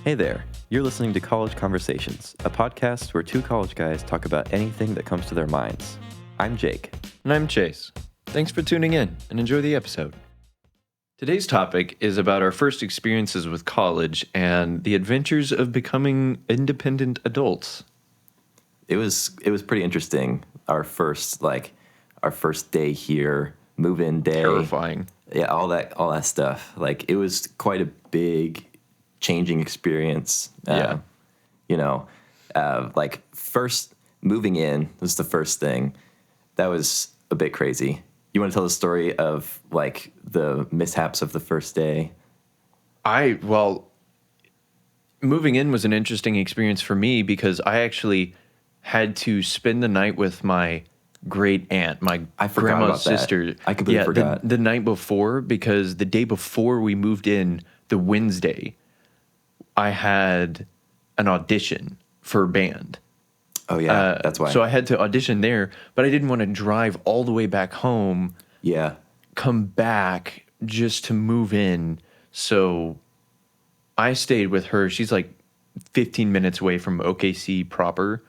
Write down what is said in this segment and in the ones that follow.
Hey there, you're listening to College Conversations, a podcast where two college guys talk about anything that comes to their minds. I'm Jake. And I'm Chase. Thanks for tuning in and enjoy the episode. Today's topic is about our first experiences with college and the adventures of becoming independent adults. It was pretty interesting. Our first day here, move-in day. Terrifying. Yeah, all that stuff. Like, it was quite a big changing experience. First moving in was the first thing. That was a bit crazy. You want to tell the story of like the mishaps of the first day? Moving in was an interesting experience for me because I actually had to spend the night with my great aunt, my grandma's sister. I completely forgot. The night before, because the day before we moved in, the Wednesday, I had an audition for a band. Oh, yeah, that's why. So I had to audition there, but I didn't want to drive all the way back home. Yeah. Come back just to move in. So I stayed with her. She's like 15 minutes away from OKC proper,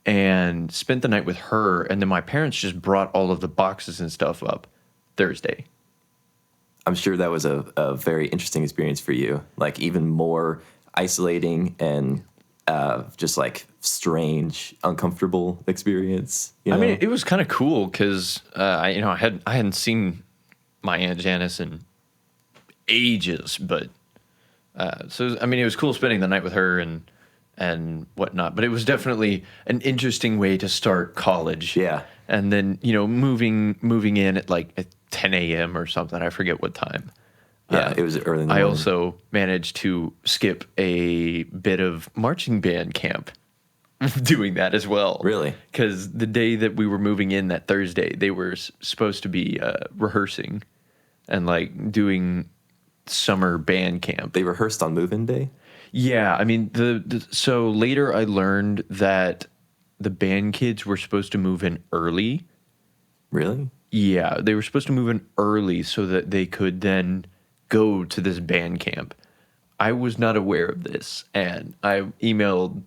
and spent the night with her. And then my parents just brought all of the boxes and stuff up Thursday. I'm sure that was a very interesting experience for you. Like, even more isolating and just like strange, uncomfortable experience. You know? I mean, it was kind of cool because I hadn't seen my Aunt Janice in ages, but it was cool spending the night with her and whatnot. But it was definitely an interesting way to start college. Yeah, and then moving in at 10 a.m. or something. I forget what time. Yeah, it was early in the morning. I morning. also managed to skip a bit of marching band camp doing that as well. Really? Because the day that we were moving in, that Thursday, they were supposed to be rehearsing and doing summer band camp. They rehearsed on move-in day? Yeah, I mean, so later I learned that the band kids were supposed to move in early. Really? Yeah, they were supposed to move in early so that they could then go to this band camp. I was not aware of this, and I emailed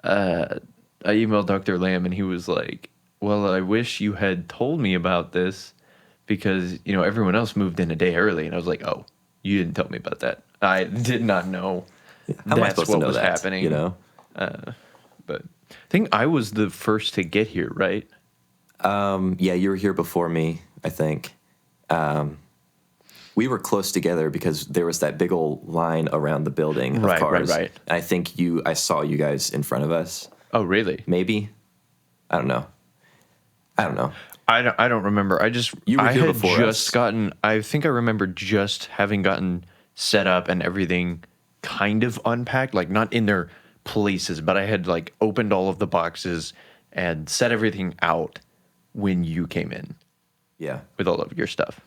Dr. Lamb, and he was like, well, I wish you had told me about this because, everyone else moved in a day early. And I was like, oh, you didn't tell me about that. I did not know How am I supposed to know was that, happening. But I think I was the first to get here, right? Yeah, you were here before me, I think. We were close together because there was that big old line around the building of cars. Right. And I think I saw you guys in front of us. Oh, really? Maybe. I don't know. I don't remember. You were here before us. I think I remember just having gotten set up and everything kind of unpacked, like not in their places, but I had opened all of the boxes and set everything out when you came in. Yeah. With all of your stuff.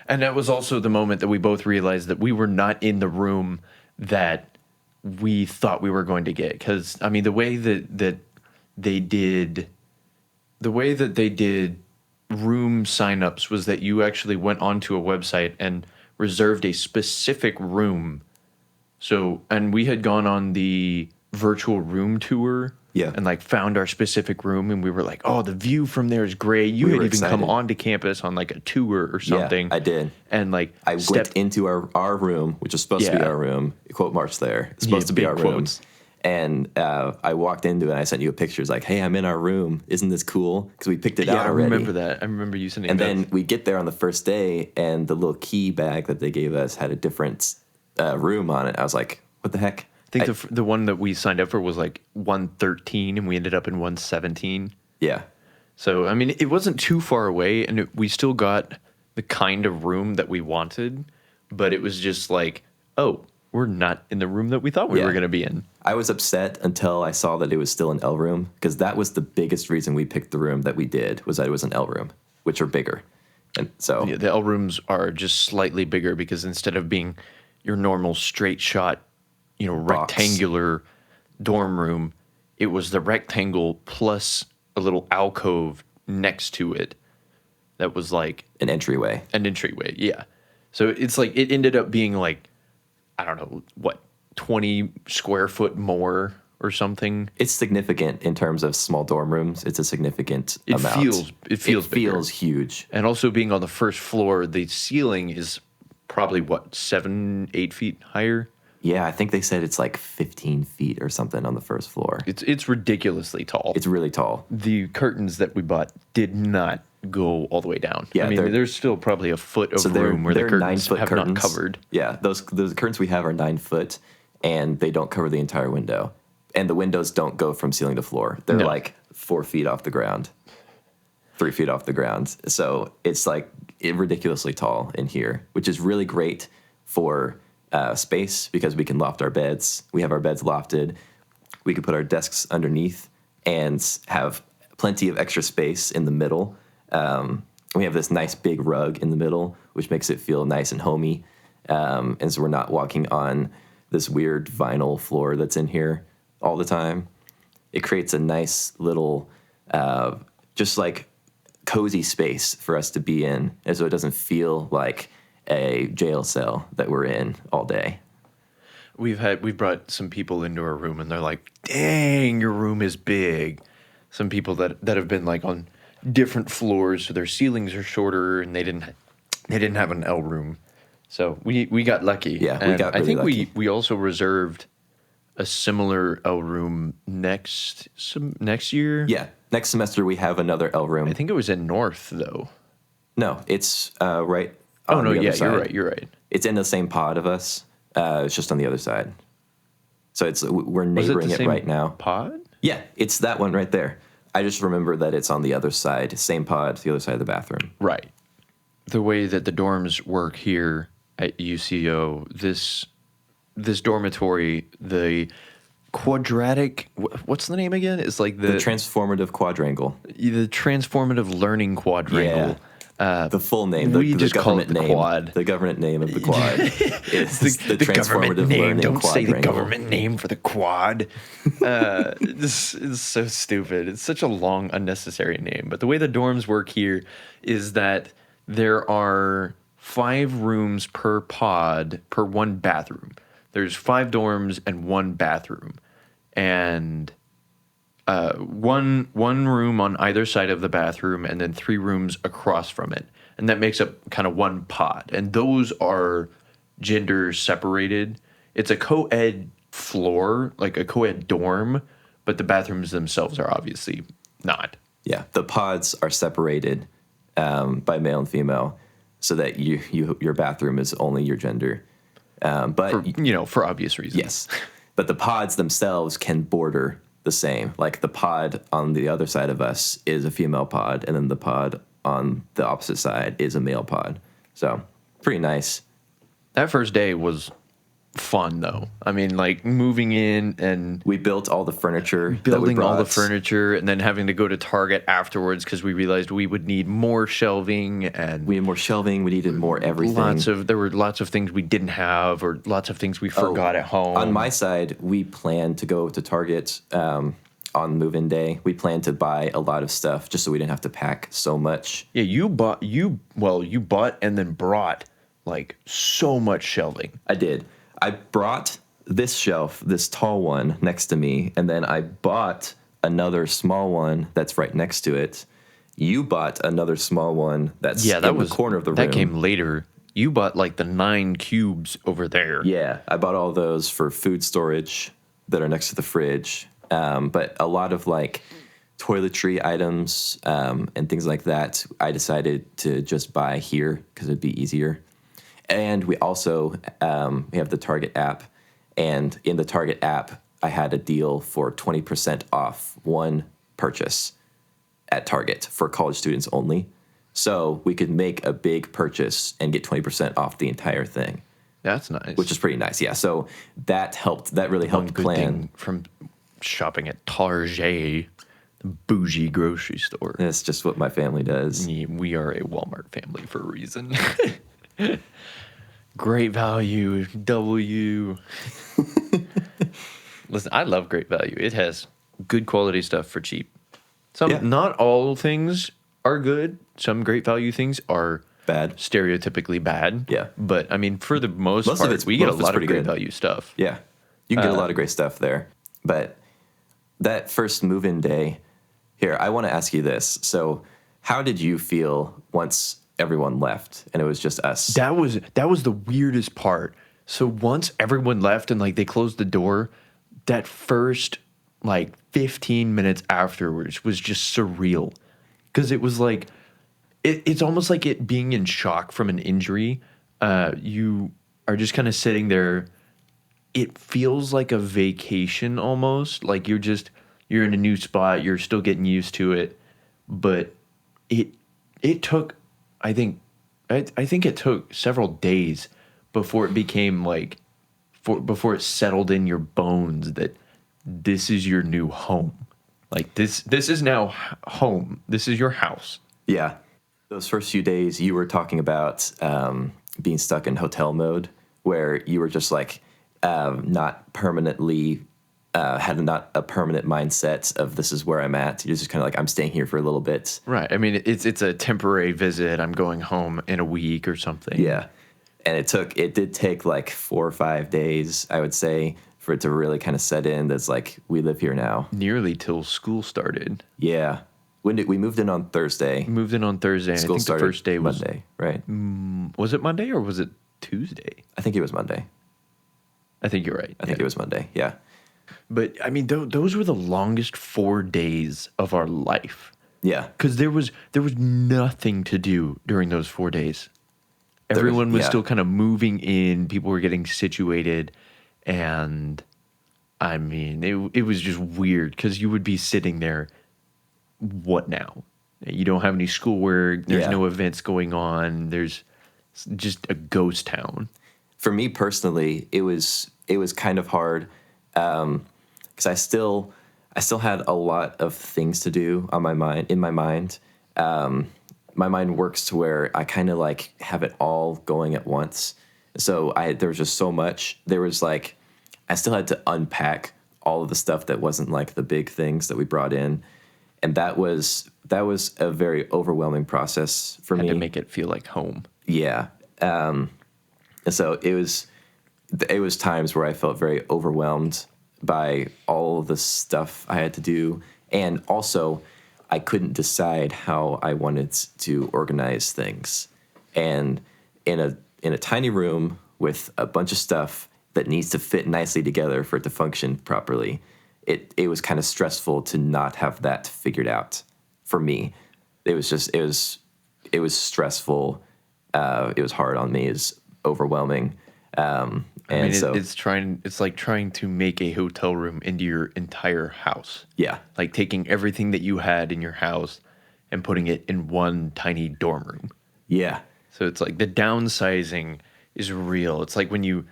And that was also the moment that we both realized that we were not in the room that we thought we were going to get. Because, I mean, the way that they did room signups was that you actually went onto a website and reserved a specific room. So, and we had gone on the virtual room tour. Yeah. And found our specific room, and we were like, oh, the view from there is great. You had even excited. come onto campus on a tour or something. Yeah, I did. And I went into our room, which was supposed to be our room. Quote marks there. It's supposed to be our quotes. room. And I walked into it and I sent you a picture. It's like, hey, I'm in our room. Isn't this cool? Because we picked it out already. I remember that. I remember you sending and that. And then we get there on the first day, and the little key bag that they gave us had a different room on it. I was like, what the heck? I think the one that we signed up for was 113, and we ended up in 117. Yeah. So, I mean, it wasn't too far away, and we still got the kind of room that we wanted, but it was just oh, we're not in the room that we thought we were going to be in. I was upset until I saw that it was still an L room, because that was the biggest reason we picked the room that we did, was that it was an L room, which are bigger. And so the L rooms are just slightly bigger because instead of being your normal straight shot, rectangular dorm room, it was the rectangle plus a little alcove next to it that was an entryway. Yeah. So it's it ended up being I don't know, what, 20 square foot more or something. It's significant in terms of small dorm rooms. It's a significant amount. It feels bigger. feels huge. And also being on the first floor, the ceiling is probably what, 7-8 feet higher. Yeah, I think they said it's like 15 feet or something on the first floor. It's ridiculously tall. It's really tall. The curtains that we bought did not go all the way down. Yeah, I mean, there's still probably a foot of room where the curtains 9-foot have curtains. not covered. Yeah, those curtains we have are 9 foot, and they don't cover the entire window. And the windows don't go from ceiling to floor. They're like 4 feet off the ground, 3 feet off the ground. So it's like ridiculously tall in here, which is really great for space because we can loft our beds. We have our beds lofted. We could put our desks underneath and have plenty of extra space in the middle. We have this nice big rug in the middle, which makes it feel nice and homey. And so we're not walking on this weird vinyl floor that's in here all the time. It creates a nice little, just like cozy space for us to be in, and so it doesn't feel like a jail cell that we're in all day. We've brought some people into our room and they're like, "Dang, your room is big." Some people that have been like on different floors, so their ceilings are shorter and they didn't have an L room. So we got lucky. Yeah, we got really I think lucky. we also reserved a similar L room next year. Yeah, next semester we have another L room. I think it was in North though. No, it's right. Oh on no, the other yeah, side. you're right. It's in the same pod of us. It's just on the other side. So we're Was neighboring the it same right now. pod? Yeah, it's that one right there. I just remember that it's on the other side, same pod, the other side of the bathroom. Right. The way that the dorms work here at UCO, this dormitory, the quadratic, what's the name again? It's like The transformative quadrangle. the transformative learning quadrangle. The full name, we the just call it government the name. quad. The government name of the quad is the government transformative name. learning Don't say the quadrangle. government name for the quad. This is so stupid. It's such a long, unnecessary name. But the way the dorms work here is that there are 5 rooms per pod per one bathroom. There's 5 dorms and 1 bathroom, and one room on either side of the bathroom, and then 3 rooms across from it, and that makes up kind of one pod. And those are gender separated. It's a co-ed floor, like a co-ed dorm, but the bathrooms themselves are obviously not. Yeah, the pods are separated by male and female, so that your bathroom is only your gender. But For obvious reasons. yes, but the pods themselves can border the same. Like the pod on the other side of us is a female pod, and then the pod on the opposite side is a male pod. So pretty nice. That first day was fun, though. I mean, like moving in and We built all the furniture, building all the furniture, and then having to go to Target afterwards because we realized we would need more shelving and We needed more shelving. We needed more everything. there were lots of things we didn't have or lots of things we forgot at home. On my side, we planned to go to Target on move-in day. We planned to buy a lot of stuff just so we didn't have to pack so much. Yeah, you bought and then brought like so much shelving. I did. I brought this shelf, this tall one next to me, and then I bought another small one that's right next to it. You bought another small one that's in the corner of the room. That came later. You bought like the 9 cubes over there. Yeah, I bought all those for food storage that are next to the fridge. But a lot of like toiletry items and things like that, I decided to just buy here because it'd be easier. And we also we have the Target app, and in the Target app, I had a deal for 20% off one purchase at Target for college students only. So we could make a big purchase and get 20% off the entire thing, That's nice. which is pretty nice. Yeah, so that helped. That really helped good plan. thing from shopping at Target, the bougie grocery store. That's just what my family does. Yeah, we are a Walmart family for a reason. Great Value, W. Listen, I love Great Value. It has good quality stuff for cheap. Yeah. Not all things are good. Some Great Value things are bad. stereotypically bad. Yeah. But I mean, for the most Most of part, it's- we get a most of it's lot of pretty great good. value stuff. Yeah. You can get a lot of great stuff there. But that first move-in day, here, I want to ask you this. So how did you feel once everyone left and it was just us? That was the weirdest part. So once everyone left and like they closed the door, that first like 15 minutes afterwards was just surreal. Because it was like it's almost like it being in shock from an injury. You are just kind of sitting there. It feels like a vacation almost. Like you're in a new spot. You're still getting used to it, but it took, I think it took several days before it became like, before it settled in your bones that this is your new home. Like this is now home. This is your house. Yeah. Those first few days, you were talking about being stuck in hotel mode, where you were just like not permanently, had not a permanent mindset of this is where I'm at. You're just kind of like, I'm staying here for a little bit. Right. I mean, it's a temporary visit. I'm going home in a week or something. Yeah. And it did take like 4 or 5 days, I would say, for it to really kind of set in. That's like, we live here now. Nearly till school started. Yeah. When did we moved in on Thursday? Moved in on Thursday. And I School think the started first day was Monday, right? Was it Monday or was it Tuesday? I think it was Monday. I think you're right. I think it was Monday. Yeah. But I mean, those were the longest 4 days of our life Yeah. because there was nothing to do during those 4 days. Everyone was yeah. still kind of moving in. People were getting situated, and I mean, it was just weird because you would be sitting there. What now? You don't have any schoolwork. There's Yeah. no events going on. There's just a ghost town. For me personally, it was kind of hard because I still had a lot of things to do on my mind. In my mind, my mind works to where I kind of like have it all going at once. So there was just so much. There was like I still had to unpack all of the stuff that wasn't like the big things that we brought in, and that was a very overwhelming process for Had me. to make it feel like home. Yeah. And so it was times where I felt very overwhelmed by all the stuff I had to do. And also I couldn't decide how I wanted to organize things. And in a tiny room with a bunch of stuff that needs to fit nicely together for it to function properly, it was kind of stressful to not have that figured out for me. It was stressful. It was hard on me. It was overwhelming. I mean, it's like trying to make a hotel room into your entire house. Yeah. Like taking everything that you had in your house and putting it in one tiny dorm room. Yeah. So it's like the downsizing is real. It's like when you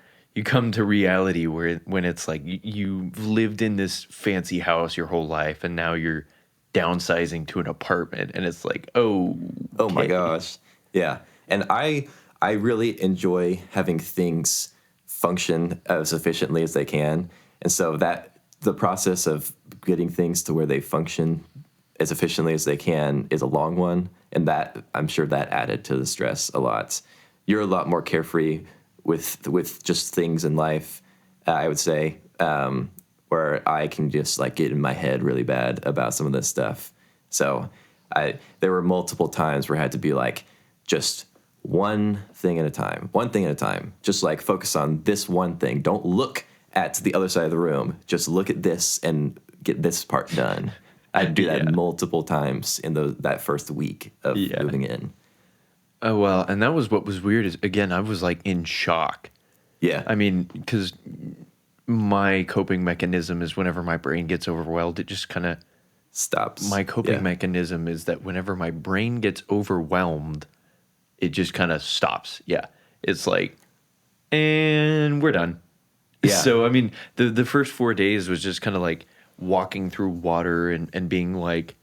come to reality when it's like you've lived in this fancy house your whole life and now you're downsizing to an apartment and it's like, oh my gosh. Yeah. And I really enjoy having things function as efficiently as they can. And so that the process of getting things to where they function as efficiently as they can is a long one. And that I'm sure that added to the stress a lot. You're a lot more carefree with just things in life, I would say, where I can just like get in my head really bad about some of this stuff. So there were multiple times where I had to be like, just one thing at a time, just like focus on this one thing. Don't look at the other side of the room. Just look at this and get this part done. I'd do that multiple times in that first week of moving in. Oh, well, and that was what was weird is, again, I was like in shock. Yeah. I mean, because my coping mechanism is whenever my brain gets overwhelmed, it just kind of stops. My coping mechanism is that whenever my brain gets overwhelmed, it just kind of stops. Yeah. It's like, and we're done. Yeah. So, I mean, the first 4 days was just kind of like walking through water and being like,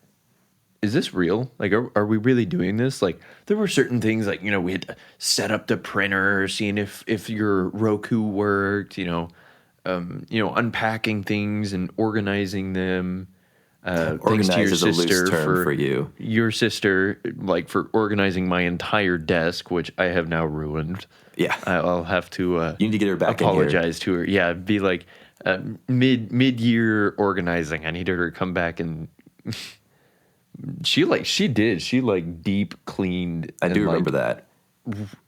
is this real? Like, are we really doing this? Like, there were certain things like, we had to set up the printer, seeing if your Roku worked, unpacking things and organizing them. Thanks to Organize your is a loose sister term for you. Your sister, like for organizing my entire desk, which I have now ruined. Yeah. I'll have to You need to get her back in here. apologize to her. Yeah, be like mid-year organizing. I needed her to come back and she deep cleaned. I and do remember that.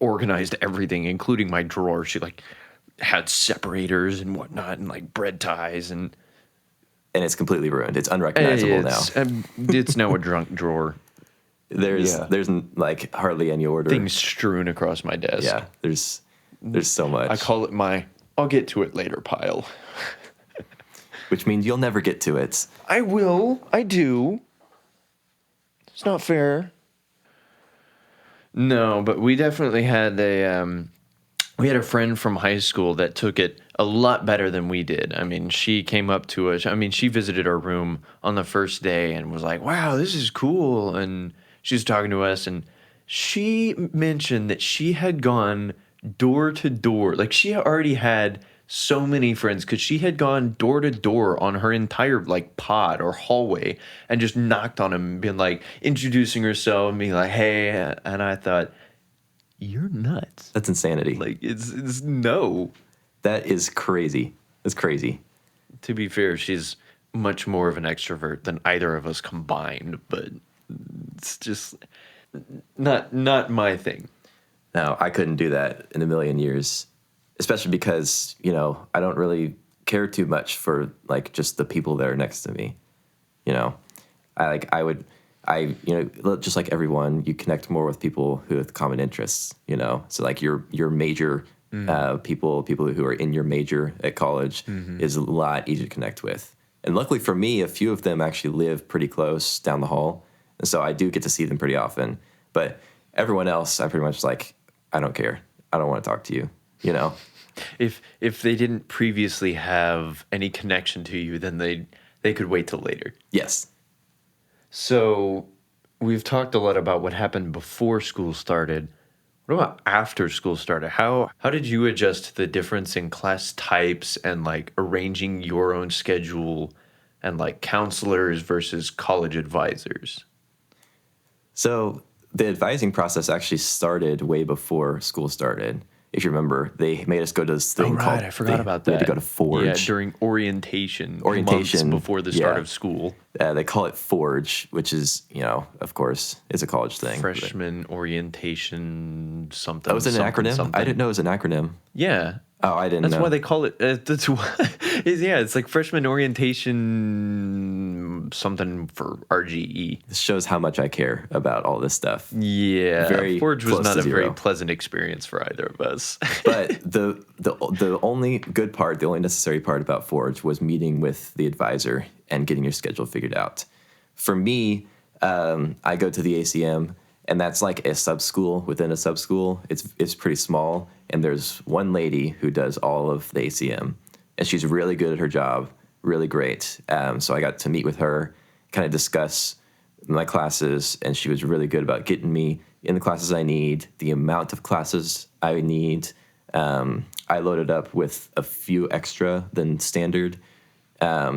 organized everything, including my drawer. She like had separators and whatnot, and like bread ties, and And it's completely ruined. It's unrecognizable now. It's now a drunk drawer. There's Yeah. there's like hardly any order. Things strewn across my desk. Yeah, there's so much. I call it my I'll get to it later pile. Which means you'll never get to it. I will. I do. It's not fair. No, but we definitely had a friend from high school that took it a lot better than we did. I mean, she came up to us. I mean, she visited our room on the first day and was like, "Wow, this is cool." And she was talking to us, and she mentioned that she had gone door to door. Like, she already had so many friends because she had gone door to door on her entire like pod or hallway and just knocked on them and been like introducing herself and being like, "Hey," and I thought, "You're nuts." That's insanity. Like it's no. That is crazy. That's crazy. To be fair, she's much more of an extrovert than either of us combined, but it's just not my thing. No, I couldn't do that in a million years. Especially because, I don't really care too much for like just the people that are next to me. Just like everyone, you connect more with people who have common interests, So like your major people who are in your major at college is a lot easier to connect with. And luckily for me, a few of them actually live pretty close down the hall. And so I do get to see them pretty often. But everyone else, I pretty much like, I don't care. I don't want to talk to you. If they didn't previously have any connection to you, then they could wait till later. Yes. So we've talked a lot about what happened before school started. What about after school started? How did you adjust to the difference in class types and like arranging your own schedule and like counselors versus college advisors? So the advising process actually started way before school started. If you remember, they made us go to this thing called... I forgot about that. We had to go to Forge. Yeah, during orientation. Months Orientation, before the start yeah. of school. They call it Forge, which is, of course, is a college thing. Freshman orientation something. That was an acronym? Something. I didn't know it was an acronym. Yeah. Oh, I didn't know. That's why they call it. That's why. It's like freshman orientation something for RGE. This shows how much I care about all this stuff. Yeah. Very Forge was close not to a very zero. pleasant experience for either of us. But the only good part, the only necessary part about Forge was meeting with the advisor and getting your schedule figured out. For me, I go to the ACM, and that's like a sub-school within a sub-school. It's pretty small, and there's one lady who does all of the ACM, and she's really good at her job, really great. So I got to meet with her, kind of discuss my classes, and she was really good about getting me in the classes I need, the amount of classes I need. I loaded up with a few extra than standard,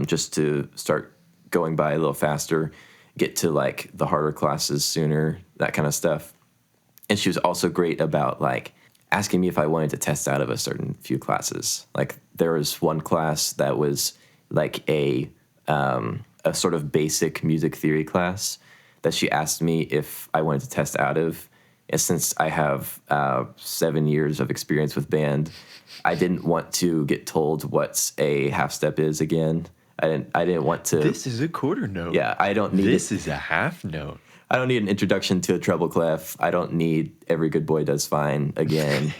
just to start going by a little faster, get to like the harder classes sooner, that kind of stuff. And she was also great about like asking me if I wanted to test out of a certain few classes. Like there was one class that was like a sort of basic music theory class that she asked me if I wanted to test out of. And since I have 7 years of experience with band, I didn't want to get told what a half step is again. I didn't want to. This is a quarter note. Yeah, I don't need. This is a half note. I don't need an introduction to a treble clef. I don't need Every Good Boy Does Fine again.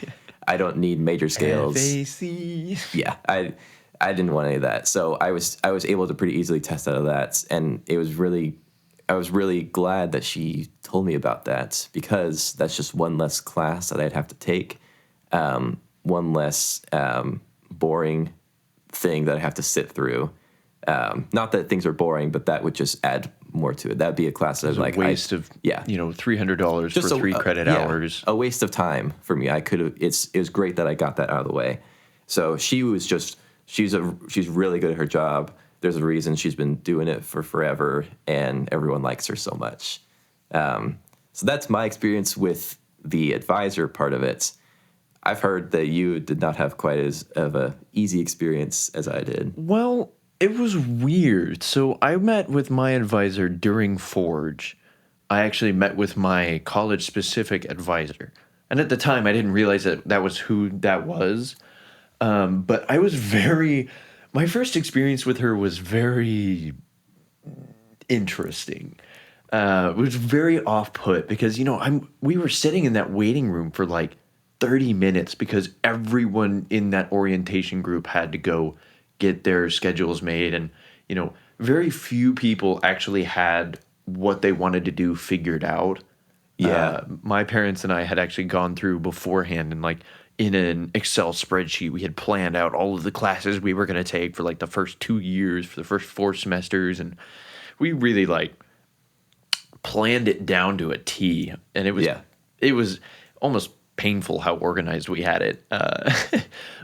I don't need major scales. FAC. Yeah, I didn't want any of that. So I was able to pretty easily test out of that, and I was really glad that she told me about that, because that's just one less class that I'd have to take, one less boring thing that I have to sit through. Not that things are boring, but that would just add more to it. That'd be a class that A waste of $300 for 3 credit hours. A waste of time for me. It was great that I got that out of the way. So she's really good at her job. there's a reason she's been doing it for forever, and everyone likes her so much. So that's my experience with the advisor part of it. I've heard that you did not have quite as of a easy experience as I did. Well, it was weird. So I met with my advisor during Forge. I actually met with my college-specific advisor. And at the time, I didn't realize that that was who that was. But I was my first experience with her was very interesting. It was very off-put because, we were sitting in that waiting room for like 30 minutes because everyone in that orientation group had to go get their schedules made. And, very few people actually had what they wanted to do figured out. Yeah. My parents and I had actually gone through beforehand and like in an Excel spreadsheet, we had planned out all of the classes we were going to take for like the first 2 years, for the first 4 semesters. And we really like planned it down to a T. And it was almost painful how organized we had it.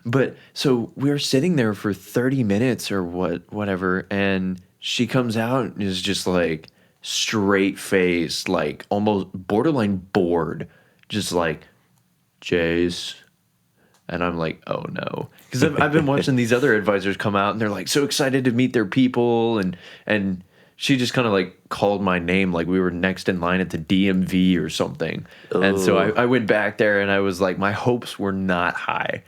But so we were sitting there for 30 minutes or whatever. And she comes out and is just like, straight face, like almost borderline bored, just like, Jace. And I'm like, oh no. Because I've been watching these other advisors come out and they're like so excited to meet their people. And she just kind of like called my name like we were next in line at the DMV or something. Ooh. And so I went back there and I was like, my hopes were not high.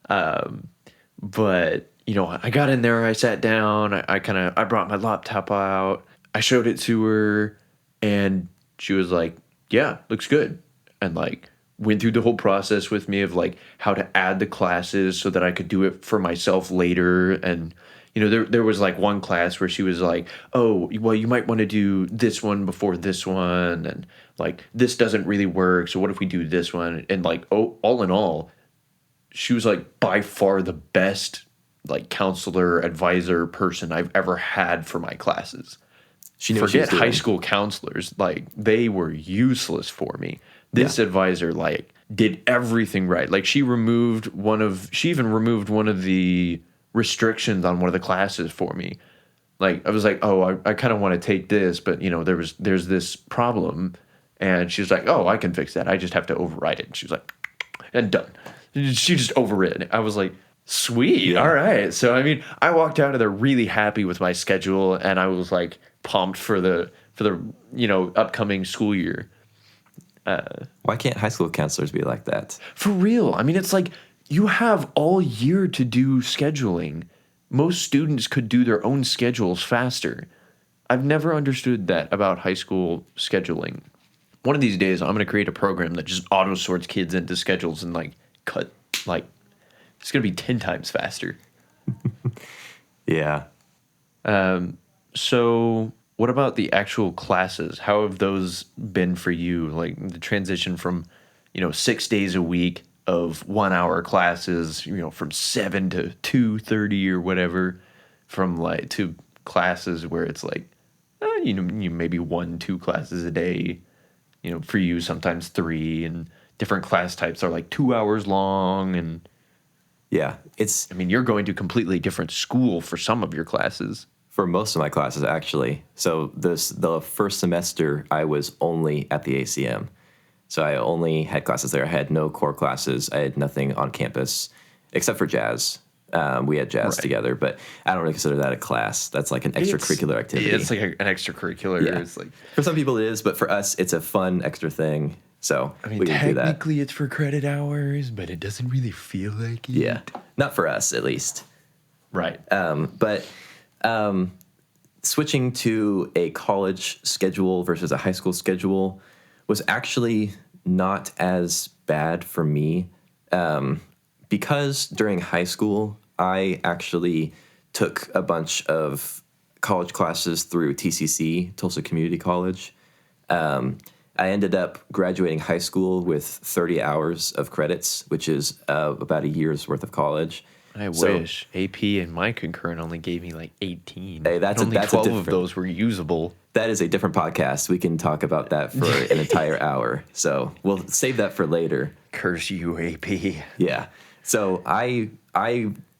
But, I got in there, I sat down, I brought my laptop out. I showed it to her and she was like, yeah, looks good. And like went through the whole process with me of like how to add the classes so that I could do it for myself later. And, there was like one class where she was like, oh, well, you might want to do this one before this one. And like, this doesn't really work. So what if we do this one? And like, all in all, she was like by far the best like counselor, advisor person I've ever had for my classes. Forget high school counselors. Like, they were useless for me. This advisor, like, did everything right. Like, she even removed one of the restrictions on one of the classes for me. Like, I was like, oh, I kind of want to take this, but, there's this problem. And she was like, oh, I can fix that. I just have to override it. And she was like, and done. She just overrid it. I was like, sweet. Yeah. All right. So, I walked out of there really happy with my schedule, and I was like, pumped for the upcoming school year. Why can't high school counselors be like that? For real. It's like you have all year to do scheduling. Most students could do their own schedules faster. I've never understood that about high school scheduling. One of these days, I'm going to create a program that just auto sorts kids into schedules and like cut, like, it's going to be 10 times faster. Yeah. So what about the actual classes? How have those been for you? Like the transition from, 6 days a week of 1 hour classes, from 7 to 2:30 or whatever, from like to classes where it's like, maybe 1-2 classes a day, for you, sometimes 3, and different class types are like 2 hours long. And yeah, you're going to completely different school for some of your classes. For most of my classes, actually. So the first semester, I was only at the ACM. So I only had classes there. I had no core classes. I had nothing on campus except for jazz. We had jazz together, but I don't really consider that a class. That's like an extracurricular activity. It's like an extracurricular. Yeah. It's like, for some people it is, but for us, it's a fun extra thing. So we didn't do that. Technically it's for credit hours, but it doesn't really feel like it. Yeah, not for us at least. Right. But switching to a college schedule versus a high school schedule was actually not as bad for me because during high school, I actually took a bunch of college classes through TCC, Tulsa Community College. I ended up graduating high school with 30 hours of credits, which is about a year's worth of college. I wish. AP and my concurrent only gave me like 18. Hey, only 12 of those were usable. That is a different podcast. We can talk about that for an entire hour. So we'll save that for later. Curse you, AP. Yeah. So I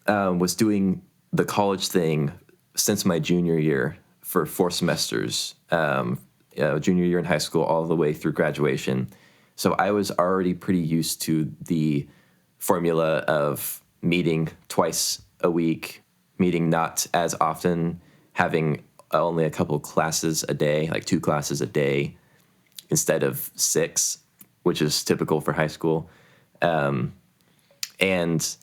was doing the college thing since my junior year for 4 semesters, junior year in high school all the way through graduation. So I was already pretty used to the formula of meeting twice a week, meeting not as often, having only a couple classes a day, like 2 classes a day instead of 6, which is typical for high school. And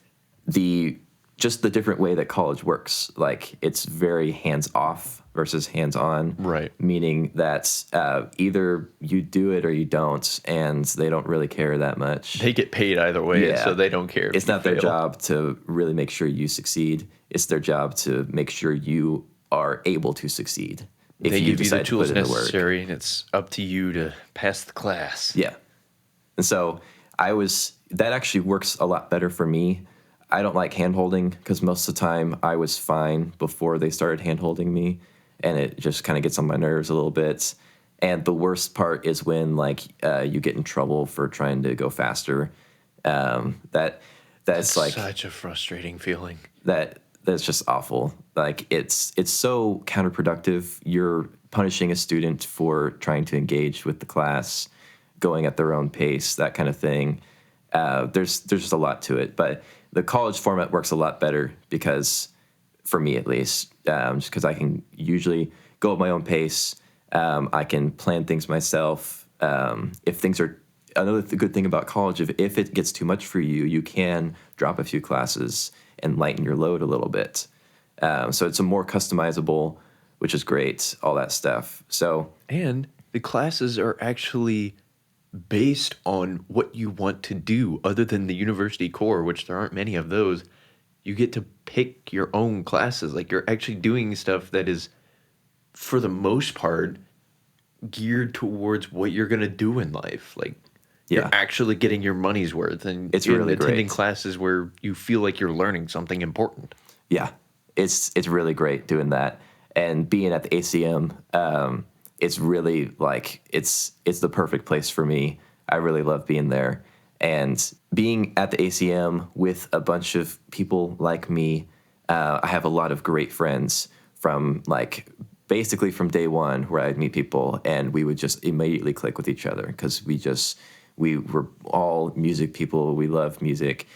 just the different way that college works, like it's very hands off versus hands on, Right. meaning that either you do it or you don't, and they don't really care that much. They get paid either way, Yeah. so they don't care. if It's you not their fail. job to really make sure you succeed. It's their job to make sure you are able to succeed. If They give you the decide to tools put in the work. necessary, and it's up to you to pass the class. Yeah. And so that actually works a lot better for me. I don't like hand holding because most of the time I was fine before they started hand holding me, and it just kind of gets on my nerves a little bit. And the worst part is when you get in trouble for trying to go faster. That's like Such a frustrating feeling. that's just awful. Like it's so counterproductive. You're punishing a student for trying to engage with the class, going at their own pace, that kind of thing. There's just a lot to it, but the college format works a lot better because, for me at least, just because I can usually go at my own pace. I can plan things myself. If things are another good thing about college, if it gets too much for you, you can drop a few classes and lighten your load a little bit. So it's a more customizable, which is great, all that stuff. So And the classes are actually based on what you want to do, other than the university core, which there aren't many of those. You get to pick your own classes. Like, you're actually doing stuff that is, for the most part, geared towards what you're going to do in life. Like, Yeah. you're actually getting your money's worth, and It's you're really attending great. classes where you feel like you're learning something important. yeah, it's really great doing that. And being at the ACM, it's really like it's the perfect place for me. I really love being there. And being at the ACM with a bunch of people like me, I have a lot of great friends from basically from day one, where I'd meet people and we would just immediately click with each other because we were all music people. We love music.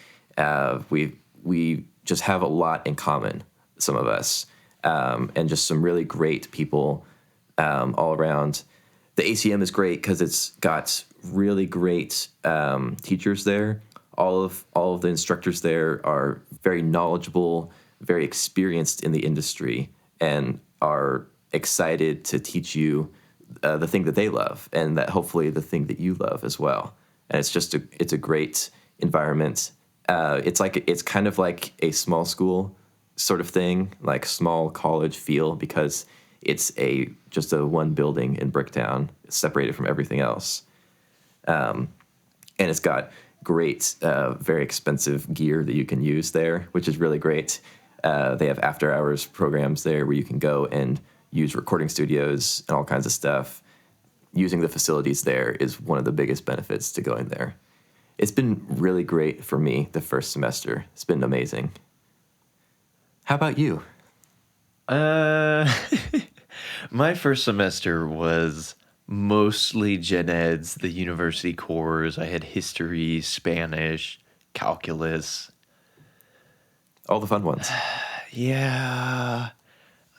We just have a lot in common, some of us, and just some really great people all around. The ACM is great because it's got really great teachers there. All of the instructors there are very knowledgeable, very experienced in the industry, and are excited to teach you the thing that they love, and that hopefully the thing that you love as well. And it's a great environment. It's kind of like a small school sort of thing, like small college feel, because it's just a one building in Bricktown, separated from everything else. And it's got great, very expensive gear that you can use there, which is really great. They have after hours programs there where you can go and use recording studios and all kinds of stuff. Using the facilities there is one of the biggest benefits to going there. It's been really great for me the first semester. It's been amazing. How about you? My first semester was mostly gen eds, the university cores. I had history, Spanish, calculus. All the fun ones. Yeah,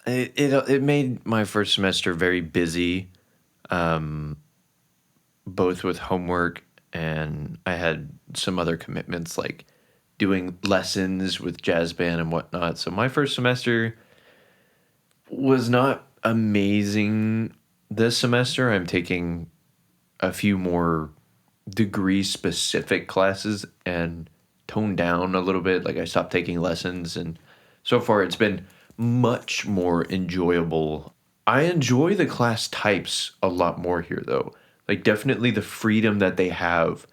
it made my first semester very busy, both with homework, and I had some other commitments like doing lessons with jazz band and whatnot. So my first semester was not amazing. This semester, I'm taking a few more degree specific classes and toned down a little bit. Like, I stopped taking lessons, and so far it's been much more enjoyable. I enjoy the class types a lot more here, though. Like, definitely the freedom that they have.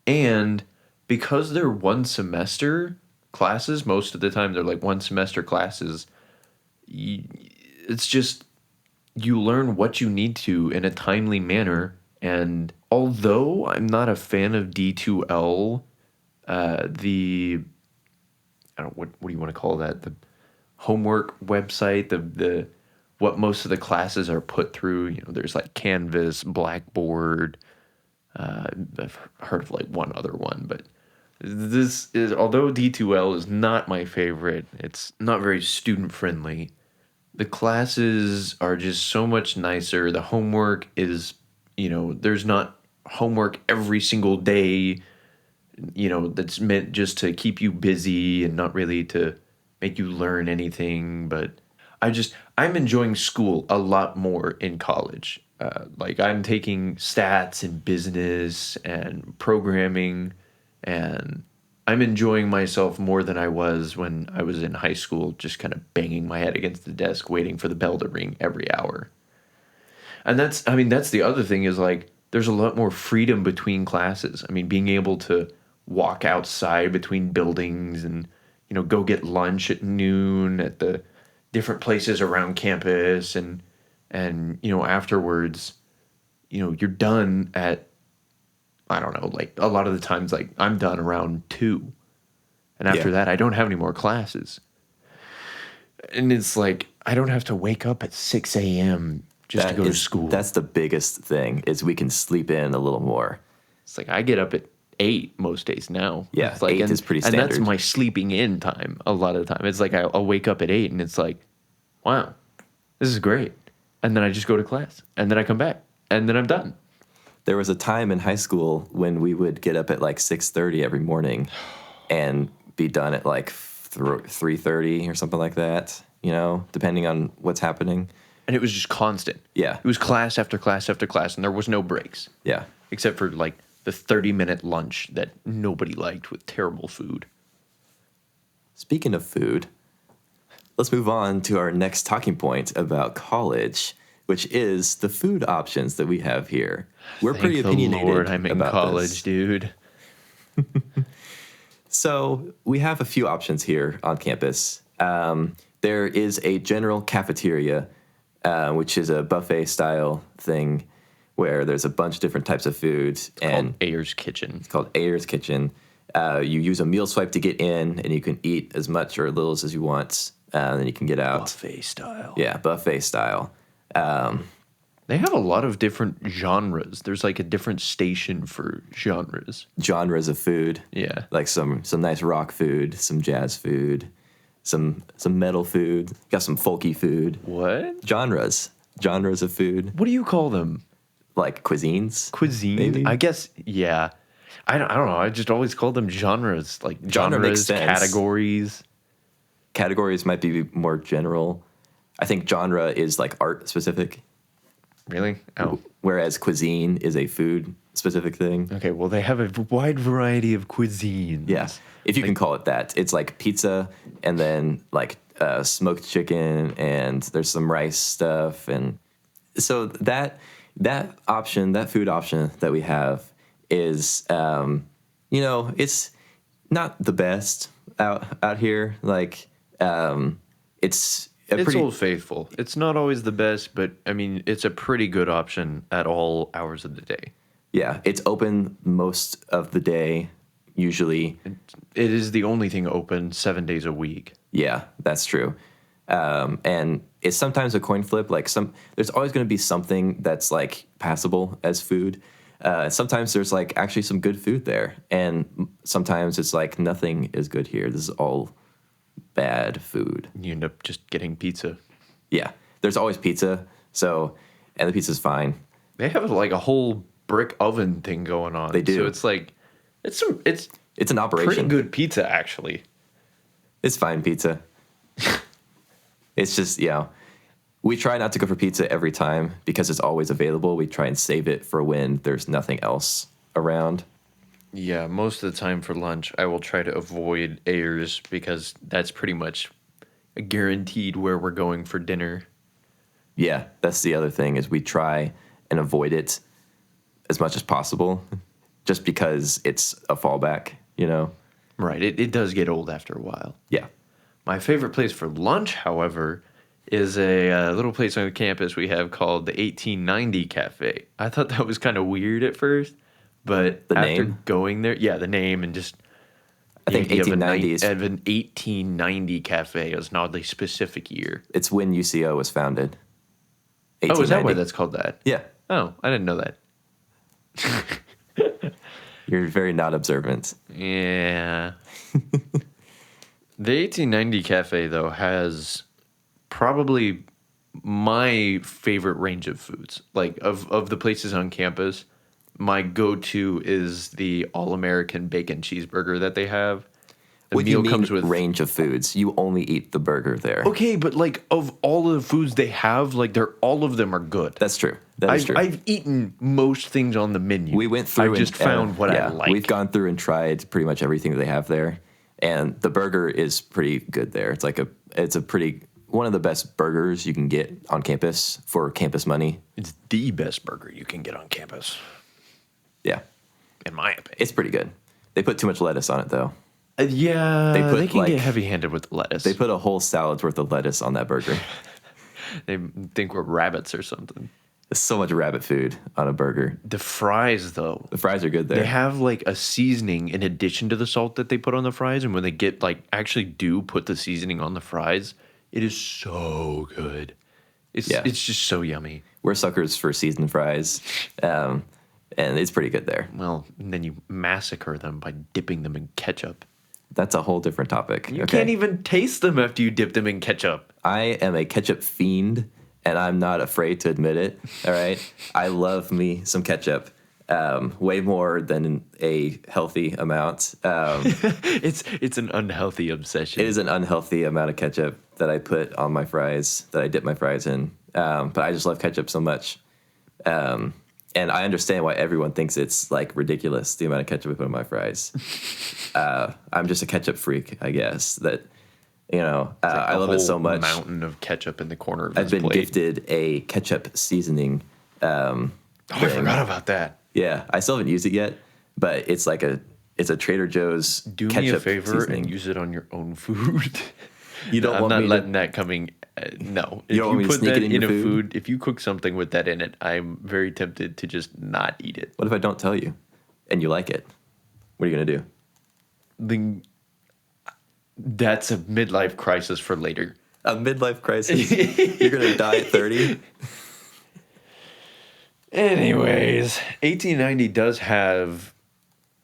And because they're one semester classes, most of the time they're like one semester classes, it's just, you learn what you need to in a timely manner. And although I'm not a fan of D2L, I don't, what do you want to call that? homework website, the what most of the classes are put through. You know, there's like Canvas, Blackboard. I've heard of like one other one, but this is, although D2L is not my favorite, it's not very student friendly. The classes are just so much nicer. The homework is, there's not homework every single day, that's meant just to keep you busy and not really to make you learn anything. But I'm enjoying school a lot more in college. Like I'm taking stats and business and programming, and I'm enjoying myself more than I was when I was in high school, just kind of banging my head against the desk, waiting for the bell to ring every hour. And that's the other thing is like, there's a lot more freedom between classes. I mean, being able to walk outside between buildings and, go get lunch at noon at the different places around campus and afterwards, you're done at, I don't know, like a lot of the times, like I'm done around 2. And after that, I don't have any more classes. And it's like, I don't have to wake up at 6 a.m. just to go to school. That's the biggest thing, is we can sleep in a little more. It's like I get up at 8 most days now. Yeah, it's like, 8 is pretty standard. And that's my sleeping in time a lot of the time. It's like I'll wake up at 8 and it's like, wow, this is great. And then I just go to class. And then I come back. And then I'm done. There was a time in high school when we would get up at like 6:30 every morning and be done at like 3:30 or something like that, depending on what's happening. And it was just constant. Yeah. It was class after class after class, and there was no breaks. Yeah. Except for like the 30-minute lunch that nobody liked with terrible food. Speaking of food, let's move on to our next talking point about college, which is the food options that we have here. We're Thank pretty opinionated the Lord, I'm in about college, this. dude. So we have a few options here on campus. There is a general cafeteria, which is a buffet style thing where there's a bunch of different types of foods. Called Ayer's Kitchen. It's called Ayer's Kitchen. You use a meal swipe to get in, and you can eat as much or little as you want, and then you can get out. Buffet style. Yeah, buffet style. They have a lot of different genres. There's like a different station for genres. Genres of food. Yeah. Like some nice rock food, some jazz food, some metal food. Got some folky food. What? Genres of food. What do you call them? Like cuisines. Cuisine? Maybe? I guess, yeah. I don't know. I just always call them genres. Like Genre makes genres, sense. categories. Categories might be more general. I think genre is like art specific, Really? Oh. whereas cuisine is a food specific thing. Okay, well, they have a wide variety of cuisines. Yeah, if you can call it that. It's like pizza and then like smoked chicken and there's some rice stuff. And so that option, that food option that we have is, it's not the best out here. Like, it's Old Faithful. It's not always the best, but I mean, it's a pretty good option at all hours of the day. Yeah, it's open most of the day, usually. It is the only thing open 7 days a week. Yeah, that's true. And it's sometimes a coin flip. Like there's always going to be something that's like passable as food. Sometimes there's like actually some good food there, and sometimes it's like nothing is good here. This is all bad food. You end up just getting pizza. Yeah, there's always pizza. And the pizza's fine. They have like a whole brick oven thing going on. They do. So it's like it's an operation. pretty good pizza actually. It's fine pizza. It's just, we try not to go for pizza every time because it's always available. We try and save it for when there's nothing else around. Yeah, most of the time for lunch, I will try to avoid Ayers because that's pretty much guaranteed where we're going for dinner. Yeah, that's the other thing is we try and avoid it as much as possible just because it's a fallback, Right, it does get old after a while. Yeah. My favorite place for lunch, however, is a little place on campus we have called the 1890 Cafe. I thought that was kind of weird at first, but The after name? going there, the name and just think you have a 1890 is of an 1890 cafe is not a specific year. it's when UCO was founded. Oh, is that why 1890. that's called that? Yeah, Oh, I didn't know that. you're very not observant. Yeah. The 1890 cafe, though, has probably my favorite range of foods. Like, of the places on campus, my go-to is the all-American bacon cheeseburger that they have. The What do you meal mean comes with range of foods? You only eat the burger there. Okay, but like of all of the foods they have, like they're all of them are good. That's true. That is true. I've eaten most things on the menu. We went through. I just found what I like. We've gone through and tried pretty much everything that they have there, and the burger is pretty good there. It's a pretty one of the best burgers you can get on campus for campus money. It's the best burger you can get on campus, Yeah, in my opinion. it's pretty good. They put too much lettuce on it though. Yeah, They put, they can like- get heavy-handed with lettuce. They put a whole salad's worth of lettuce on that burger. They think we're rabbits or something. There's so much rabbit food on a burger. The fries, though, The fries are good there. they have like a seasoning in addition to the salt that they put on the fries, and when they get like actually do put the seasoning on the fries, it is so good. It's just so yummy. We're suckers for seasoned fries, and it's pretty good there. Well, and then you massacre them by dipping them in ketchup. That's a whole different topic. You can't even taste them after you dip them in ketchup. I am a ketchup fiend, and I'm not afraid to admit it. All right, I love me some ketchup, way more than a healthy amount. It's an unhealthy obsession. It is an unhealthy amount of ketchup that I put on my fries, that I dip my fries in. But I just love ketchup so much. And I understand why everyone thinks it's like ridiculous, the amount of ketchup I put on my fries. I'm just a ketchup freak, I guess. That, I love it so much. Mountain of ketchup in the corner of I've his been plate. gifted a ketchup seasoning. I forgot about that. Yeah, I still haven't used it yet, but it's a Trader Joe's Do ketchup me a favor seasoning. and use it on your own food. You don't I'm want not me letting that coming. No, if don't want me to put sneak that it in in your a food? if you cook something with that in it, I'm very tempted to just not eat it. What if I don't tell you, and you like it? What are you gonna do? Then that's a midlife crisis for later. A midlife crisis. You're gonna die at 30. Anyways, 1890 does have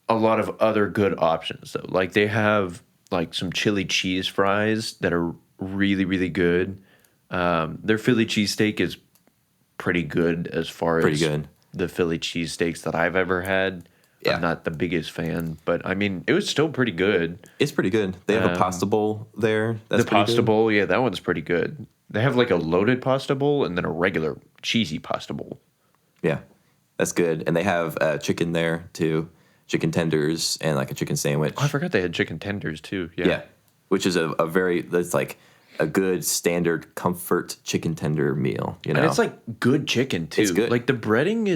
a lot of other good options though. Like they have like some chili cheese fries that are really, really good. Their Philly cheesesteak is pretty good as far Pretty as good. the Philly cheesesteaks that I've ever had. Yeah. I'm not the biggest fan, but I mean, it was still pretty good. It's pretty good. They have a pasta bowl there. That's The pretty pasta good. bowl, yeah, that one's pretty good. They have like a loaded pasta bowl and then a regular cheesy pasta bowl. Yeah, that's good. And they have chicken there too, chicken tenders and like a chicken sandwich. Oh, I forgot they had chicken tenders too. Yeah, which is that's like a good standard comfort chicken tender meal. You know, And it's like good chicken too. It's good. Like the breading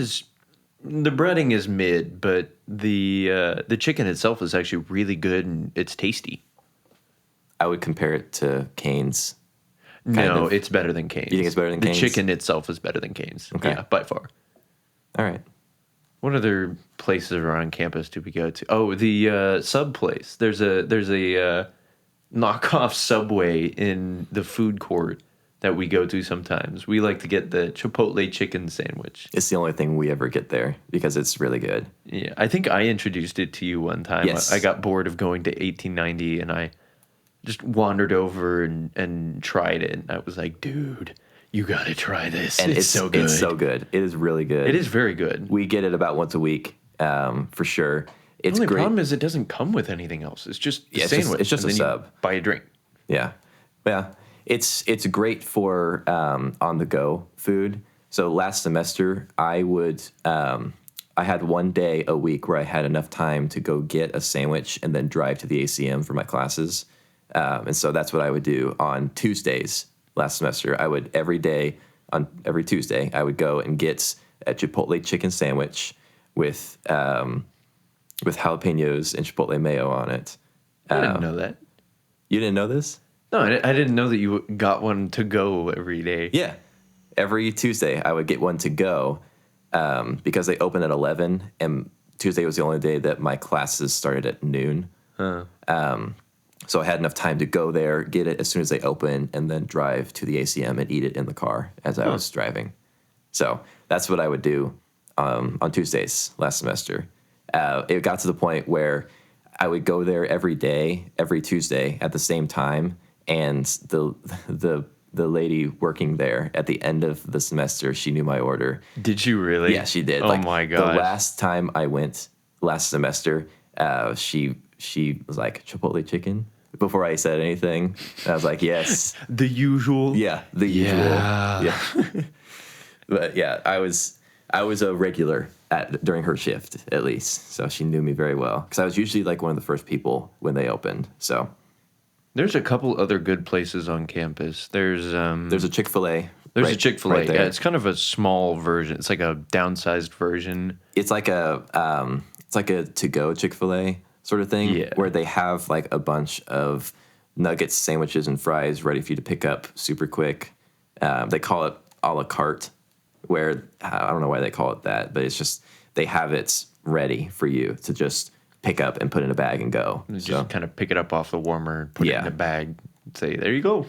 is mid, but the chicken itself is actually really good and it's tasty. I would compare it to Cane's. No, of. it's better than Cane's. You think it's better than the Cane's? chicken itself is better than Cane's. Okay. Yeah, by far. All right. What other places around campus do we go to? Oh, the sub place. There's a knockoff Subway in the food court that we go to sometimes. We like to get the Chipotle chicken sandwich. It's the only thing we ever get there because it's really good. Yeah, I think I introduced it to you one time. Yes. I got bored of going to 1890 and I just wandered over and tried it. And I was like, dude, you got to try this. And it's so good. It's so good. It is really good. It is very good. We get it about once a week, for sure. It's The only great. problem is it doesn't come with anything else. It's just a Yeah, it's just- sandwich. it's just and a then you sub. buy a drink. Yeah, yeah. It's great for on the go food. So last semester, I had one day a week where I had enough time to go get a sandwich and then drive to the ACM for my classes. And so that's what I would do on Tuesdays last semester. I would every Tuesday I would go and get a Chipotle chicken sandwich with jalapenos and Chipotle mayo on it. I didn't know that. You didn't know this? No, I didn't know that you got one to go every day. Yeah. Every Tuesday, I would get one to go because they open at 11, and Tuesday was the only day that my classes started at noon. So I had enough time to go there, get it as soon as they open, and then drive to the ACM and eat it in the car as I was driving. So that's what I would do on Tuesdays last semester. It got to the point where I would go there every day, every Tuesday at the same time, and the lady working there at the end of the semester, she knew my order. Did you really? Yeah, she did. Oh my gosh. The last time I went last semester, she was like, Chipotle chicken? Before I said anything. And I was like, yes. The usual. Yeah, the usual. Yeah. But yeah, I was a regular during her shift, at least. So she knew me very well. Because I was usually like one of the first people when they opened. So There's a couple other good places on campus. There's there's a Chick-fil-A. a right- Chick-fil-A. right there. Yeah, it's kind of a small version. It's like a downsized version. It's like a to-go Chick-fil-A sort of thing, Yeah. where they have like a bunch of nuggets, sandwiches, and fries ready for you to pick up super quick. They call it a la carte, where I don't know why they call it that, but it's just they have it ready for you to just pick up and put in a bag and go. You So, just kind of pick it up off the warmer, put it in Yeah. a bag, say, there you go.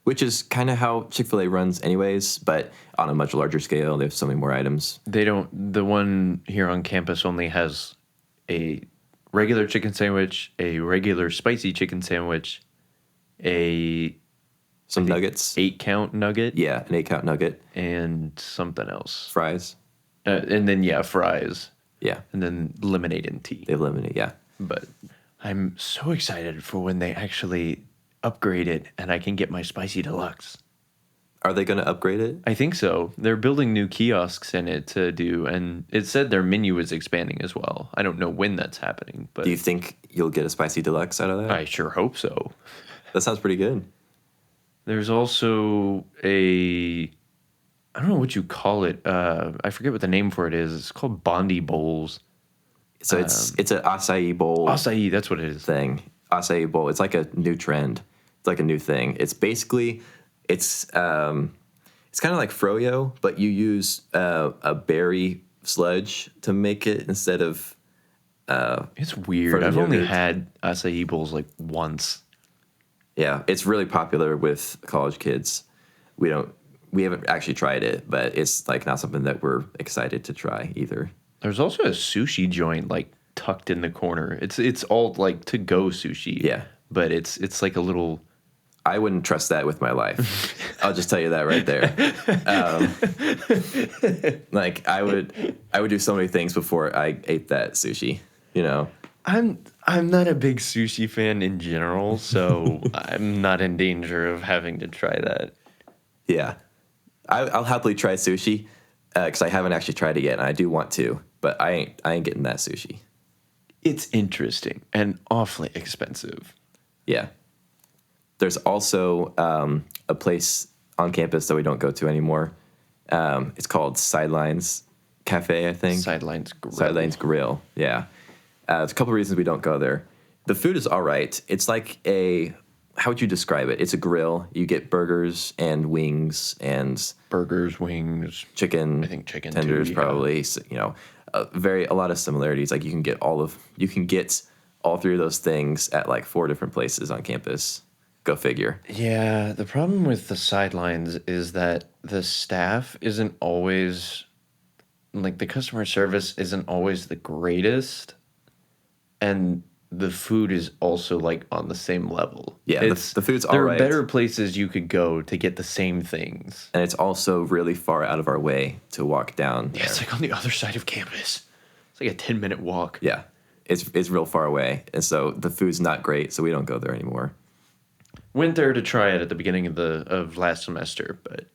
which is kind of how Chick-fil-A runs anyways, but on a much larger scale. They have so many more items. They don't. The one here on campus only has a regular chicken sandwich, a regular spicy chicken sandwich, a Some nuggets. 8-count nugget, Yeah, an 8-count nugget. and something else. Fries. And then fries, Yeah, and then lemonade and tea. they have lemonade. Yeah. But I'm so excited for when they actually upgrade it and I can get my spicy deluxe. Are they going to upgrade it? I think so. They're building new kiosks in it to do, and it said their menu is expanding as well. I don't know when that's happening, but Do you think you'll get a spicy deluxe out of that? I sure hope so. That sounds pretty good. There's also I don't know what you call it. I forget what the name for it is. It's called Bondi Bowls. So it's an acai bowl Acai, that's what it is. thing. Acai bowl. It's like a new trend. It's like a new thing. It's basically it's kind of like froyo, but you use a berry sludge to make it instead of It's weird. For I've only yogurt. had acai bowls like once. yeah. It's really popular with college kids. We haven't actually tried it, but it's like not something that we're excited to try either. There's also a sushi joint like tucked in the corner. It's all like to go sushi. Yeah. But it's like a little I wouldn't trust that with my life. I'll just tell you that right there. Like I would do so many things before I ate that sushi. You know, I'm not a big sushi fan in general, so I'm not in danger of having to try that. yeah. I'll happily try sushi because I haven't actually tried it yet, and I do want to, but I ain't getting that sushi. It's interesting and awfully expensive. Yeah. There's also a place on campus that we don't go to anymore. It's called Sidelines Cafe, I think. Sidelines Grill. Sidelines Grill, yeah. There's a couple of reasons we don't go there. The food is all right. It's like how would you describe it? It's a grill. You get burgers and wings and Burgers, wings. chicken. I think chicken, tenders, too, yeah. probably. So, a lot of similarities. Like you can get all three of those things at like 4 different places on campus. Go figure. Yeah, the problem with the sidelines is that the staff isn't always like the customer service isn't always the greatest, and the food is also like on the same level. Yeah, the food's there alright. are better places you could go to get the same things. And it's also really far out of our way to walk down. Yeah, it's like on the other side of campus. It's like a 10-minute walk. Yeah, it's real far away, and so the food's not great. So we don't go there anymore. Went there to try it at the beginning of last semester, but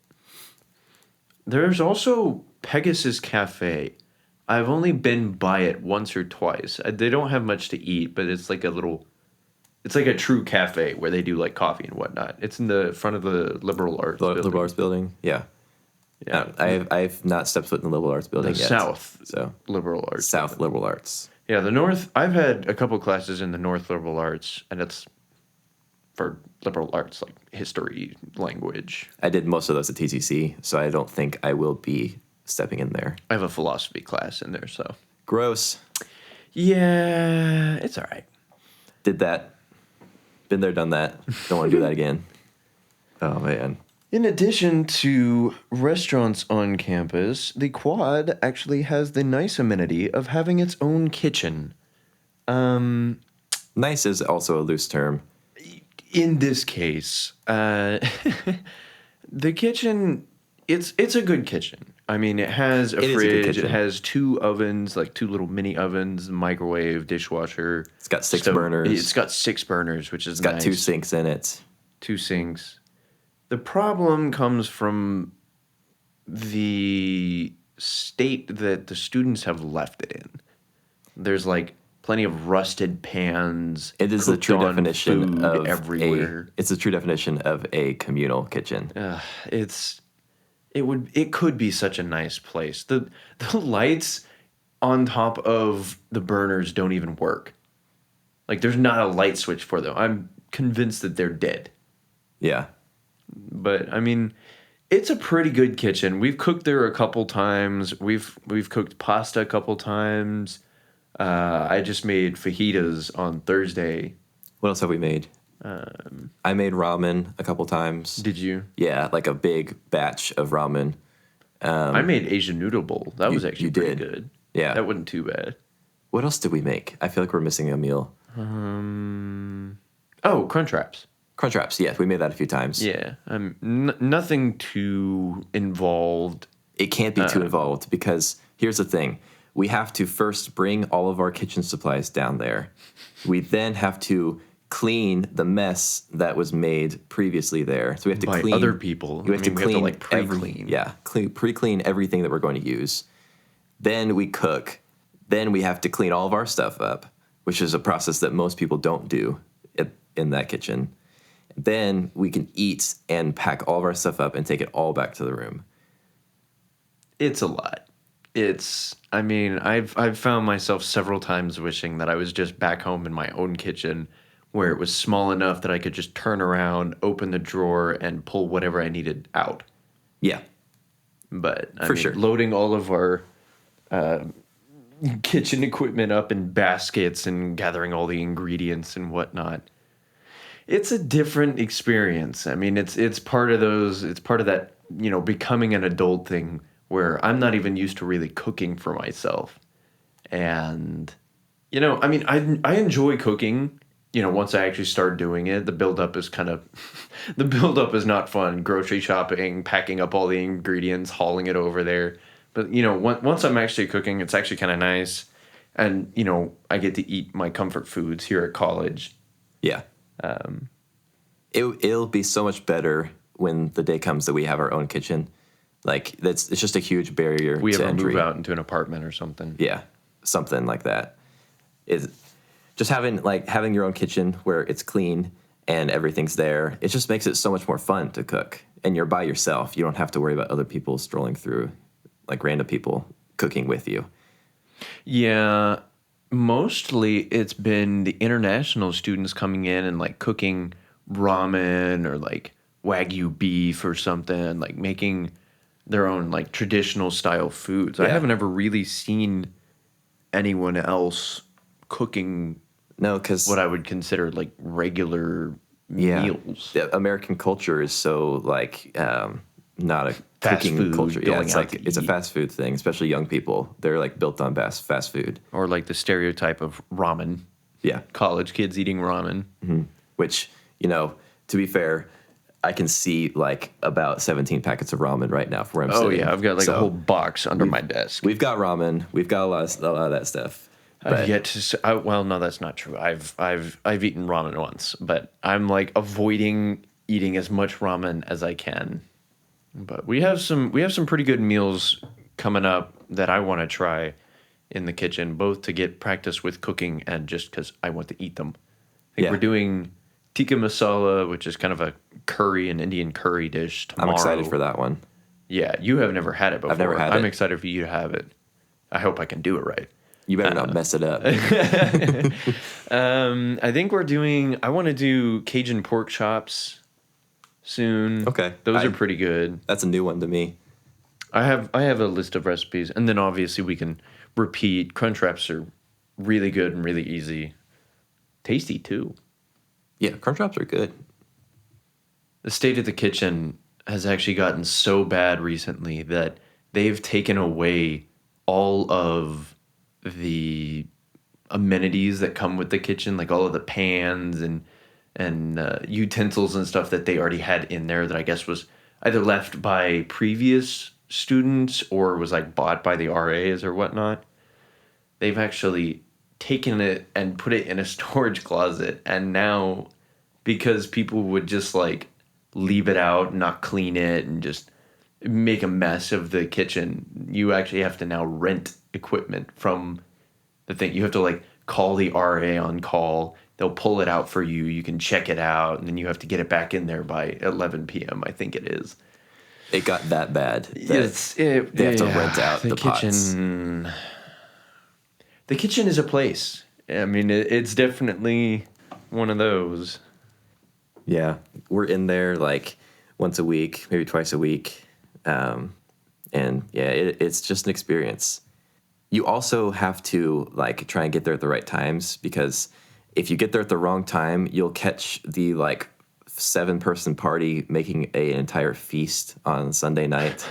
there's also Pegasus Cafe. I've only been by it once or twice. They don't have much to eat, but it's like a true cafe where they do like coffee and whatnot. It's in the front of the liberal arts building. Liberal Arts Building, yeah. Yeah, I've not stepped foot in the Liberal Arts Building the yet. South So liberal arts. South Liberal Arts. Yeah, the North. I've had a couple classes in the North liberal arts, and it's for liberal arts like history, language. I did most of those at TCC, so I don't think I will be stepping in there. I have a philosophy class in there, so Gross. yeah, it's all right. Did that. Been there, done that. Don't want to do that again. Oh, man. In addition to restaurants on campus, the quad actually has the nice amenity of having its own kitchen. Nice is also a loose term. In this case, the kitchen, it's a good kitchen. I mean, it has a It is a good fridge, kitchen. it has 2 ovens, like 2 little mini ovens, microwave, dishwasher. It's got 6 stove. burners. It's got 6 burners, which is It's got nice. 2 sinks in it. 2 sinks. The problem comes from the state that the students have left it in. There's like plenty of rusted pans. It is the cooked true on definition food of everywhere. It's the true definition of a communal kitchen. It could be such a nice place. The lights on top of the burners don't even work. Like there's not a light switch for them. I'm convinced that they're dead. Yeah. But I mean, it's a pretty good kitchen. We've cooked there a couple times. We've cooked pasta a couple times. I just made fajitas on Thursday. What else have we made? I made ramen a couple times. Did you? Yeah, like a big batch of ramen. I made Asian noodle bowl. That was actually you pretty did. good. Yeah. That wasn't too bad. What else did we make? I feel like we're missing a meal. Oh, Crunchwraps. Crunchwraps, yes, we made that a few times. Yeah. Nothing too involved. It can't be too involved because here's the thing. We have to first bring all of our kitchen supplies down there. We then have to clean the mess that was made previously there. So we have to By clean other people. We have to we clean have to pre-clean. pre-clean everything that we're going to use. Then we cook. Then we have to clean all of our stuff up, which is a process that most people don't do in that kitchen. Then we can eat and pack all of our stuff up and take it all back to the room. It's a lot. I've found myself several times wishing that I was just back home in my own kitchen where it was small enough that I could just turn around, open the drawer, and pull whatever I needed out. Yeah. But For sure. loading all of our kitchen equipment up in baskets and gathering all the ingredients and whatnot. It's a different experience. I mean, it's part of those. It's part of that, becoming an adult thing where I'm not even used to really cooking for myself, and I enjoy cooking. Once I actually start doing it, the buildup is the buildup is not fun. Grocery shopping, packing up all the ingredients, hauling it over there. But once I'm actually cooking, it's actually kind of nice, and I get to eat my comfort foods here at college. Yeah. It'll be so much better when the day comes that we have our own kitchen. Like it's just a huge barrier We to ever entry. move out into an apartment or something. Yeah, something like that. Is just having your own kitchen where it's clean and everything's there. It just makes it so much more fun to cook, and you're by yourself. You don't have to worry about other people strolling through, like random people cooking with you. Yeah, mostly it's been the international students coming in and like cooking ramen or like Wagyu beef or something, like making their own like traditional style foods. I Yeah. haven't ever really seen anyone else cooking No, because what I would consider like regular yeah, meals. the American culture is so like not a Fast cooking food, culture. Yeah, going it's out like to it's a eat. fast food thing, especially young people. They're like built on fast food. Or like the stereotype of ramen. Yeah, College kids eating ramen. which to be fair, I can see like about 17 packets of ramen right now from where I'm Oh sitting. yeah, I've got like So, a whole box under my desk. We've got ramen. We've got a lot of that stuff. I've But yet to. Well, no, that's not true. I've eaten ramen once, but I'm like avoiding eating as much ramen as I can. But we have some pretty good meals coming up that I want to try in the kitchen, both to get practice with cooking and just because I want to eat them. I think Yeah. we're doing tikka masala, which is kind of a curry, an Indian curry dish. Tomorrow. I'm excited for that one. Yeah, you have never had it before. never had I'm it. excited for you to have it. I hope I can do it right. You better not mess it up. I think I want to do Cajun pork chops soon. Okay. Those are pretty good. That's a new one to me. I have a list of recipes, and then obviously we can repeat. Crunchwraps are really good and really easy. tasty too. Yeah, Crunchwraps are good. The state of the kitchen has actually gotten so bad recently that they've taken away all of the amenities that come with the kitchen, like all of the pans and utensils and stuff that they already had in there that I guess was either left by previous students or was like bought by the RAs or whatnot. They've actually taken it and put it in a storage closet, and now because people would just like leave it out, not clean it, and just make a mess of the kitchen, you actually have to now rent equipment from the thing. You have to like call the RA on call. They'll pull it out for you. You can check it out, and then you have to get it back in there by 11 p.m. I think it is. It got that bad. They have to rent out the kitchen. pots. The kitchen is a place. I mean, it's definitely one of those. Yeah, we're in there like once a week, maybe twice a week. And yeah, it's just an experience. You also have to like try and get there at the right times, because if you get there at the wrong time, you'll catch the like 7-person party making an entire feast on Sunday night.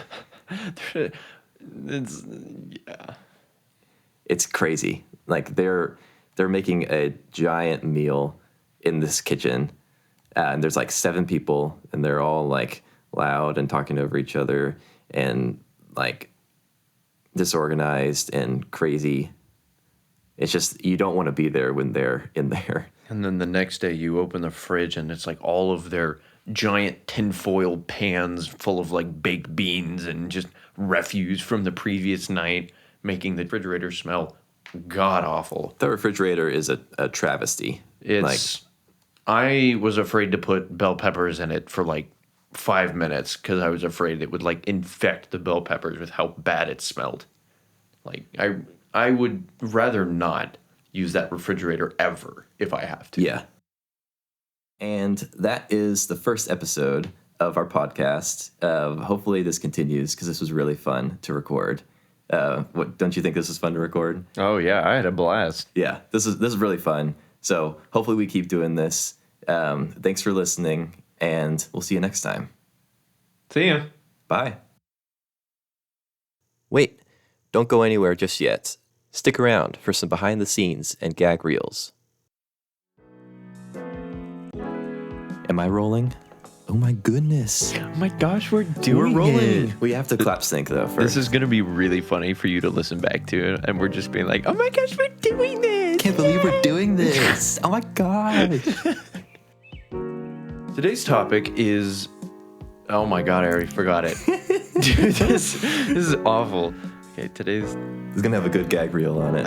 It's crazy. Like they're making a giant meal in this kitchen, and there's like 7 people, and they're all like loud and talking over each other and like disorganized and crazy. It's just, you don't want to be there when they're in there. And then the next day you open the fridge and it's like all of their giant tinfoil pans full of like baked beans and just refuse from the previous night, making the refrigerator smell god awful. The refrigerator is a travesty. It's I was afraid to put bell peppers in it for like 5 minutes because I was afraid it would like infect the bell peppers with how bad it smelled. Like I would rather not use that refrigerator ever if I have to. Yeah. And that is the first episode of our podcast. Hopefully this continues, because this was really fun to record. What, don't you think this was fun to record? Oh yeah, I had a blast. Yeah, this is really fun. So hopefully we keep doing this. Thanks for listening, and we'll see you next time. See ya. Bye. Wait, don't go anywhere just yet. Stick around for some behind the scenes and gag reels. Am I rolling? Oh my goodness. Oh my gosh, we're doing it. We have to clap sync though first. This is going to be really funny for you to listen back to, and we're just being like, oh my gosh, we're doing this. Can't believe we're doing this. Oh my gosh. Today's topic is, oh my god, I already forgot it. Dude, this is awful. Okay, today's... It's going to have a good gag reel on it.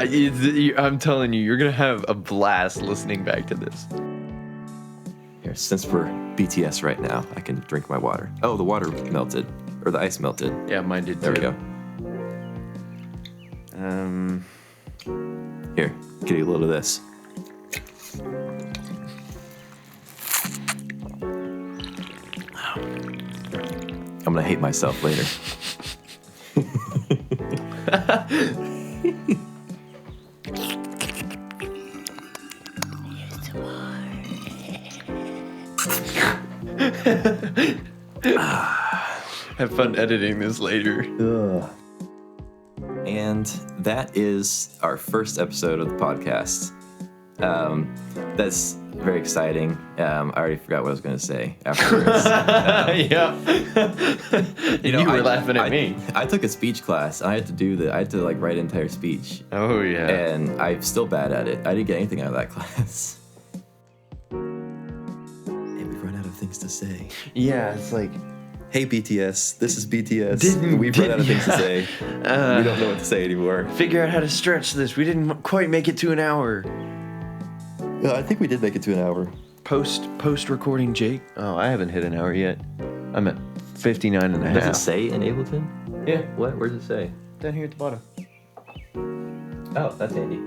I'm telling you, you're going to have a blast listening back to this. Here, since we're BTS right now, I can drink my water. Oh, the water melted. Or the ice melted. Yeah, mine did There too. we go. Here, get a little of this. I'm gonna hate myself later. Have fun editing this later. And that is our first episode of the podcast. That's very exciting. I already forgot what I was going to say afterwards. Yeah. You were laughing at me. I took a speech class. I had to like write an entire speech. Oh, yeah. And I'm still bad at it. I didn't get anything out of that class. And we've run out of things to say. Yeah, it's like... Hey, BTS. This is BTS. We've run out of things to say. We don't know what to say anymore. Figure out how to stretch this. We didn't quite make it to an hour. I think we did make it to an hour. Post recording, Jake. Oh, I haven't hit an hour yet. I'm at 59 and a half. Does it say in Ableton? Yeah. What? Where does it say? Down here at the bottom. Oh, that's handy.